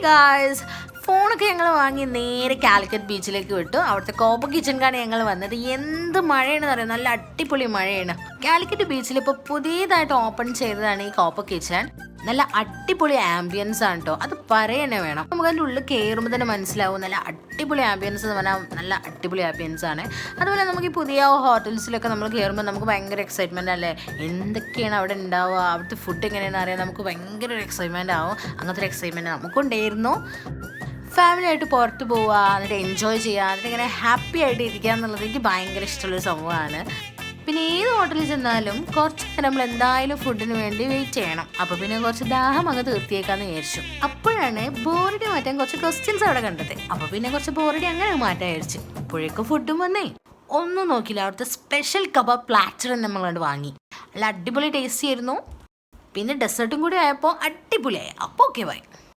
Guys, ഫോണൊക്കെ ഞങ്ങൾ വാങ്ങി നേരെ കാലിക്കറ്റ് ബീച്ചിലേക്ക് വിട്ടു. അവിടുത്തെ കോപ്പ കിച്ചണിലാണ് ഞങ്ങൾ വന്നത്. എന്ത് മഴയാണെന്ന് അറിയാം, നല്ല അടിപൊളി മഴയാണ്. കാലിക്കറ്റ് ബീച്ചിൽ ഇപ്പോൾ പുതിയതായിട്ട് ഓപ്പൺ ചെയ്തതാണ് ഈ കോപ്പ കിച്ചൺ. നല്ല അടിപൊളി ആംബിയൻസ് ആണ് കേട്ടോ, അത് പറയണേ വേണം. നമുക്ക് അതിൻ്റെ ഉള്ളിൽ കയറുമ്പോൾ തന്നെ മനസ്സിലാവും നല്ല അടിപൊളി ആംബിയൻസ് എന്ന് പറഞ്ഞാൽ നല്ല അടിപൊളി ആംബിയൻസ് ആണ്. അതുപോലെ നമുക്ക് ഈ പുതിയ ഹോട്ടൽസിലൊക്കെ നമ്മൾ കയറുമ്പോൾ നമുക്ക് ഭയങ്കര എക്സൈറ്റ്മെൻ്റ് അല്ലേ, എന്തൊക്കെയാണ് അവിടെ ഉണ്ടാവുക, അവിടുത്തെ ഫുഡ് എങ്ങനെയാണെന്ന് അറിയാൻ നമുക്ക് ഭയങ്കര ഒരു എക്സൈറ്റ്മെൻ്റ് ആവും. അങ്ങനത്തെ ഒരു എക്സൈറ്റ്മെൻറ്റ് നമുക്കുണ്ടായിരുന്നു. ഫാമിലി ആയിട്ട് പുറത്ത് പോവുക, എന്നിട്ട് എൻജോയ് ചെയ്യുക, എന്നിട്ട് ഇങ്ങനെ ഹാപ്പി ആയിട്ട് ഇരിക്കുക എന്നുള്ളത് എനിക്ക് ഭയങ്കര ഇഷ്ടമുള്ളൊരു സംഭവമാണ്. പിന്നെ ഏത് ഹോട്ടലിൽ ചെന്നാലും കുറച്ച് നേരം നമ്മൾ എന്തായാലും ഫുഡിന് വേണ്ടി വെയിറ്റ് ചെയ്യണം. അപ്പോൾ പിന്നെ കുറച്ച് ദാഹം അങ്ങ് തീർത്തിയേക്കാന്ന് വിചാരിച്ചു. അപ്പോഴാണ് ബോറടി മാറ്റാൻ കുറച്ച് ക്വസ്റ്റ്യൻസ് അവിടെ കണ്ടത്. അപ്പോൾ പിന്നെ കുറച്ച് ബോറടി അങ്ങനെ മാറ്റാൻ വിചാരിച്ചു. അപ്പോഴേക്കും ഫുഡും വന്നേ. ഒന്നും നോക്കില്ല, അവിടുത്തെ സ്പെഷ്യൽ കബാബ് പ്ലാറ്റർ നമ്മൾ കണ്ട് വാങ്ങി. നല്ല അടിപൊളി ടേസ്റ്റി ആയിരുന്നു. പിന്നെ ഡെസേർട്ടും കൂടി ആയപ്പോൾ അടിപൊളിയായി. അപ്പോൾ ഓക്കെ ബൈ.